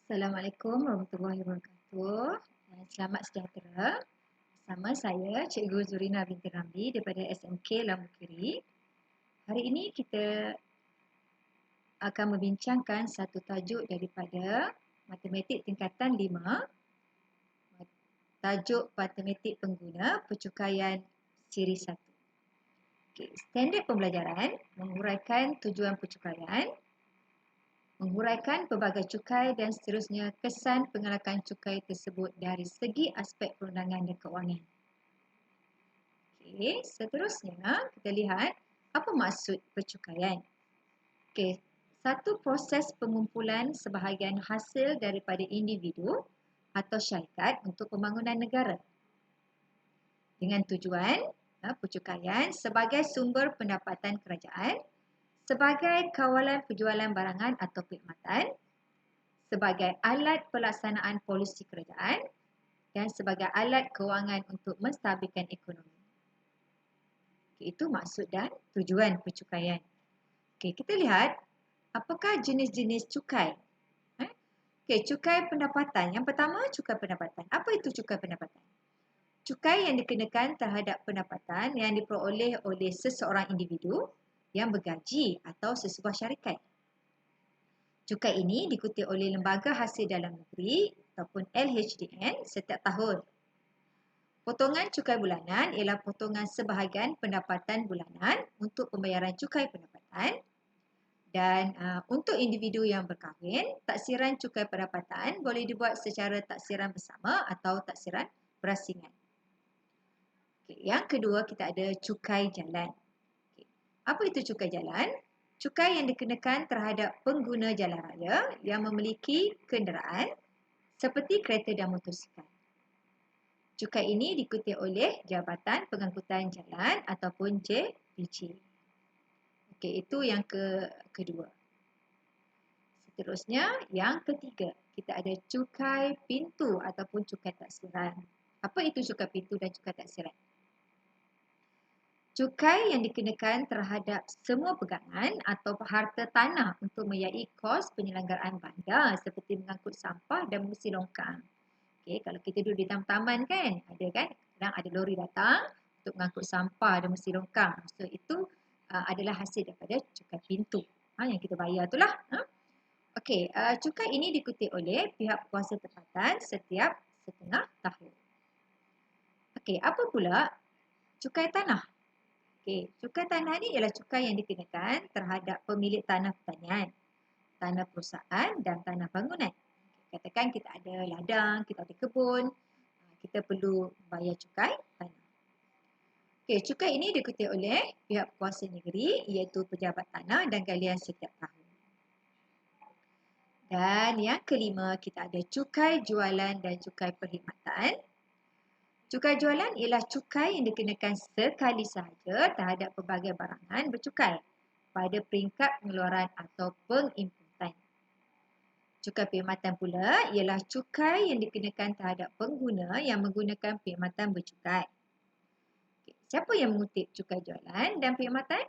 Assalamualaikum warahmatullahi wabarakatuh. Selamat sejahtera. Bersama saya Cikgu Zurina binti Ramli daripada SMK Lambu Kiri. Hari ini kita akan membincangkan satu tajuk daripada Matematik Tingkatan 5. Tajuk Matematik Pengguna Percukaian Siri 1. Standard pembelajaran menguraikan tujuan percukaian, menguraikan pelbagai cukai dan seterusnya kesan pengelakan cukai tersebut dari segi aspek perundangan dan kewangan. Okey, seterusnya kita lihat apa maksud percukaian. Okey, satu proses pengumpulan sebahagian hasil daripada individu atau syarikat untuk pembangunan negara dengan tujuan percukaian sebagai sumber pendapatan kerajaan, sebagai kawalan penjualan barangan atau perkhidmatan, sebagai alat pelaksanaan polisi kerajaan dan sebagai alat kewangan untuk menstabilkan ekonomi. Okay, itu maksud dan tujuan percukaian. Okay, kita lihat apakah jenis-jenis cukai. Okay, cukai pendapatan. Yang pertama, cukai pendapatan. Apa itu cukai pendapatan? Cukai yang dikenakan terhadap pendapatan yang diperoleh oleh seseorang individu yang bergaji atau sesebuah syarikat. Cukai ini diikuti oleh Lembaga Hasil Dalam Negeri ataupun LHDN setiap tahun. Potongan cukai bulanan ialah potongan sebahagian pendapatan bulanan untuk pembayaran cukai pendapatan. Dan untuk individu yang berkahwin, taksiran cukai pendapatan boleh dibuat secara taksiran bersama atau taksiran berasingan. Okay, yang kedua, kita ada cukai jalan. Okay. Apa itu cukai jalan? Cukai yang dikenakan terhadap pengguna jalan raya yang memiliki kenderaan seperti kereta dan motosikal. Cukai ini diikuti oleh Jabatan Pengangkutan Jalan ataupun JPJ. Okey, itu yang kedua. Seterusnya, yang ketiga, kita ada cukai pintu ataupun cukai taksiran. Apa itu cukai pintu dan cukai taksiran? Cukai yang dikenakan terhadap semua pegangan atau harta tanah untuk membiayai kos penyelenggaraan bandar seperti mengangkut sampah dan mengisi longkang. Okay, kalau kita duduk di taman kan, kadang ada lori datang untuk mengangkut sampah dan mengisi longkang. So itu adalah hasil daripada cukai pintu yang kita bayar itulah. Okey, cukai ini diikuti oleh pihak kuasa tempatan setiap setengah tahun. Okey, apa pula cukai tanah? Okey, cukai tanah ni ialah cukai yang dikenakan terhadap pemilik tanah pertanian, tanah perusahaan dan tanah bangunan. Katakan kita ada ladang, kita ada kebun, kita perlu bayar cukai tanah. Okey, cukai ini diikuti oleh pihak kuasa negeri iaitu pejabat tanah dan galian setiap tahun. Dan yang kelima, kita ada cukai jualan dan cukai perkhidmatan. Cukai jualan ialah cukai yang dikenakan sekali sahaja terhadap pelbagai barangan bercukai pada peringkat pengeluaran atau pengimputan. Cukai perkhidmatan pula ialah cukai yang dikenakan terhadap pengguna yang menggunakan perkhidmatan bercukai. Siapa yang mengutip cukai jualan dan perkhidmatan?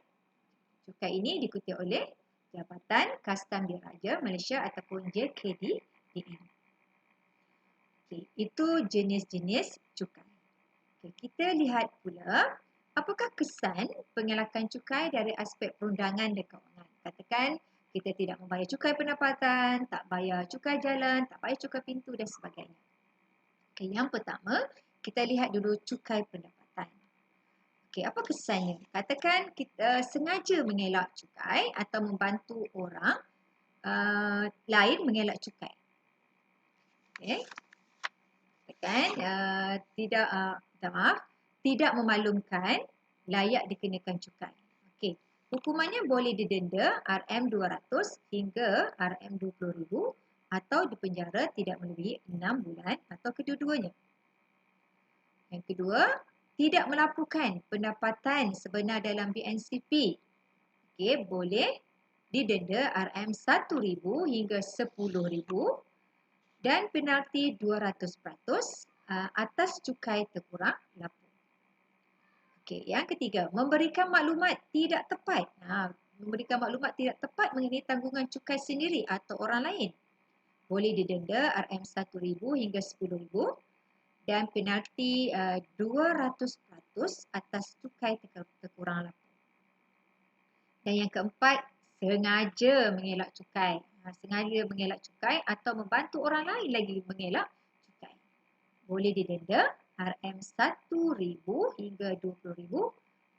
Cukai ini diikuti oleh Jabatan Kastam Diraja Malaysia ataupun JKDDM. Okay, itu jenis-jenis cukai. Okay, kita lihat pula apakah kesan pengelakan cukai dari aspek perundangan dan kewangan. Katakan kita tidak membayar cukai pendapatan, tak bayar cukai jalan, tak bayar cukai pintu dan sebagainya. Okay, yang pertama, kita lihat dulu cukai pendapatan. Okay, apa kesannya? Katakan kita sengaja mengelak cukai atau membantu orang lain mengelak cukai. Okay. Katakan tidak memaklumkan layak dikenakan cukai. Okay. Hukumannya boleh didenda RM200 hingga RM20,000 atau dipenjara tidak melebihi 6 bulan atau kedua-duanya. Yang kedua, tidak melaporkan pendapatan sebenar dalam BNCP. Okay, boleh didenda RM1,000 hingga RM10,000 dan penalti 200% atas cukai terkurang lapor. Okey, yang ketiga, memberikan maklumat tidak tepat. Memberikan maklumat tidak tepat mengenai tanggungan cukai sendiri atau orang lain. boleh didenda RM1,000 hingga 10,000 dan penalti 200% atas cukai terkurang laku. Dan yang keempat, sengaja mengelak cukai. Sengaja mengelak cukai atau membantu orang lain lagi mengelak cukai. Boleh didenda RM1,000 hingga 20,000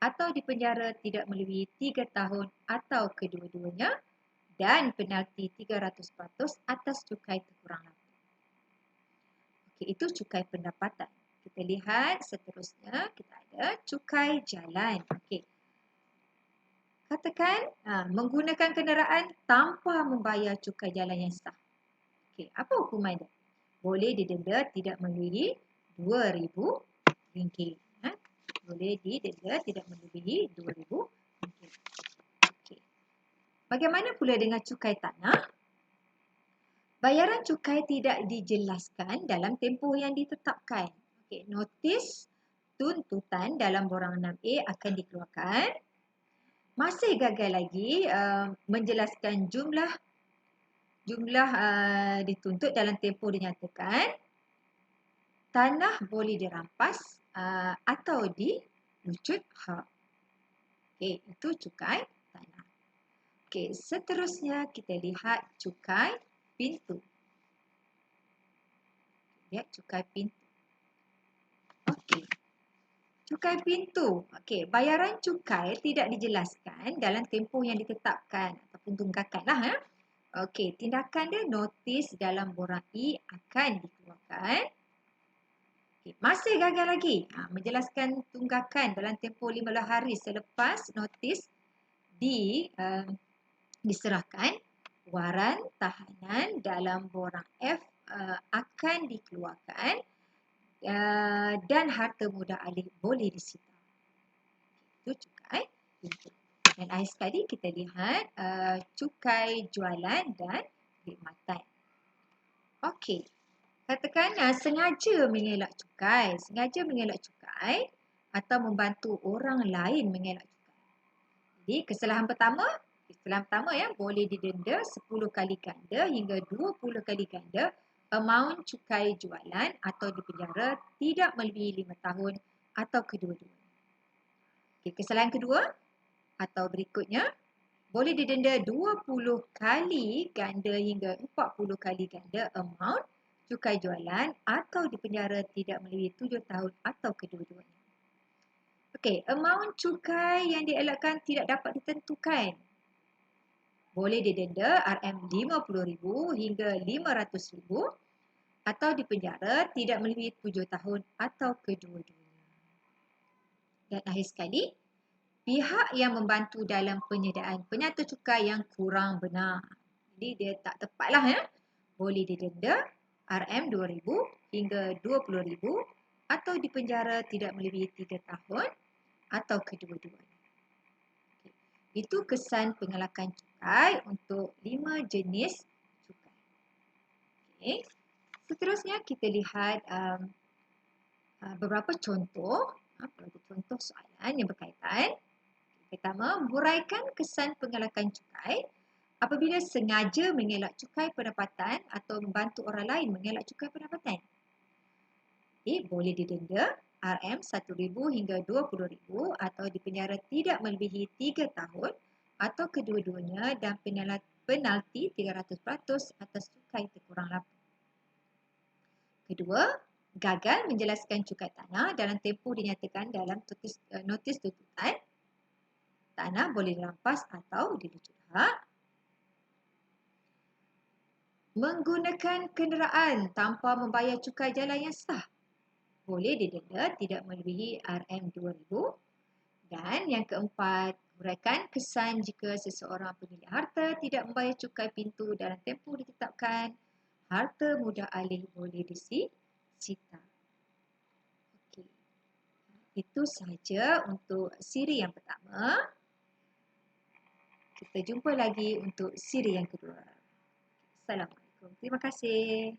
atau dipenjara tidak melebihi 3 tahun atau kedua-duanya dan penalti 300% atas cukai terkurang laku. Okey, itu cukai pendapatan. Kita lihat seterusnya, kita ada cukai jalan. Okey. Katakan menggunakan kenderaan tanpa membayar cukai jalan yang sah. Okey, apa hukuman dia? Boleh didenda tidak melebihi RM2,000. Boleh didenda tidak melebihi RM2,000. Okey. Bagaimana pula dengan cukai tanah? Bayaran cukai tidak dijelaskan dalam tempoh yang ditetapkan. Okey, notis tuntutan dalam borang 6A akan dikeluarkan. Masih gagal lagi menjelaskan jumlah dituntut dalam tempoh dinyatakan, tanah boleh dirampas atau dilucut hak. Okey, itu cukai tanah. Okey, seterusnya kita lihat cukai pintu. Lihat cukai pintu. Okey. Cukai pintu. Okey, bayaran cukai tidak dijelaskan dalam tempoh yang ditetapkan ataupun tunggakanlah. Okey, tindakan dia notis dalam borang E akan dikeluarkan. Okay, masih gagal lagi menjelaskan tunggakan dalam tempoh 15 hari selepas notis diserahkan. Waran tahanan dalam borang F akan dikeluarkan dan harta mudah alih boleh disita. Itu cukai pintu. Dan akhir sekali kita lihat cukai jualan dan khidmatan. Okey. Katakan sengaja mengelak cukai atau membantu orang lain mengelak cukai. Jadi kesalahan pertama boleh didenda 10 kali ganda hingga 20 kali ganda amaun cukai jualan atau dipenjara tidak melebihi 5 tahun atau kedua-duanya. Okay, kesalahan kedua atau berikutnya boleh didenda 20 kali ganda hingga 40 kali ganda amaun cukai jualan atau dipenjara tidak melebihi 7 tahun atau kedua-duanya. Okey, amaun cukai yang dielakkan tidak dapat ditentukan. Boleh didenda RM50,000 hingga RM500,000 atau dipenjara tidak melebihi 7 tahun atau kedua-duanya. Dan akhir sekali, pihak yang membantu dalam penyediaan penyata cukai yang kurang benar. Jadi dia tak tepatlah boleh didenda RM2,000 hingga RM20,000 atau dipenjara tidak melebihi 3 tahun atau kedua-duanya. Okay. Itu kesan pengelakan cukai untuk 5 jenis cukai. Okay. Seterusnya kita lihat beberapa contoh soalan yang berkaitan. Pertama, huraikan kesan pengelakan cukai apabila sengaja mengelak cukai pendapatan atau membantu orang lain mengelak cukai pendapatan. Boleh didenda RM1,000 hingga 20,000 atau dipenjara tidak melebihi 3 tahun atau kedua-duanya dan penalti 300% atas cukai terkurang laku. Kedua, gagal menjelaskan cukai tanah dalam tempoh dinyatakan dalam notis tuntutan. Tanah boleh dirampas atau dilucut hak. Menggunakan kenderaan tanpa membayar cukai jalan yang sah. Boleh didenda tidak melebihi RM2,000. Dan yang keempat, huraikan kesan jika seseorang pemilik harta tidak membayar cukai pintu dalam tempoh ditetapkan. Harta mudah alih boleh disita. Okey. Itu sahaja untuk siri yang pertama. Kita jumpa lagi untuk siri yang kedua. Assalamualaikum. Terima kasih.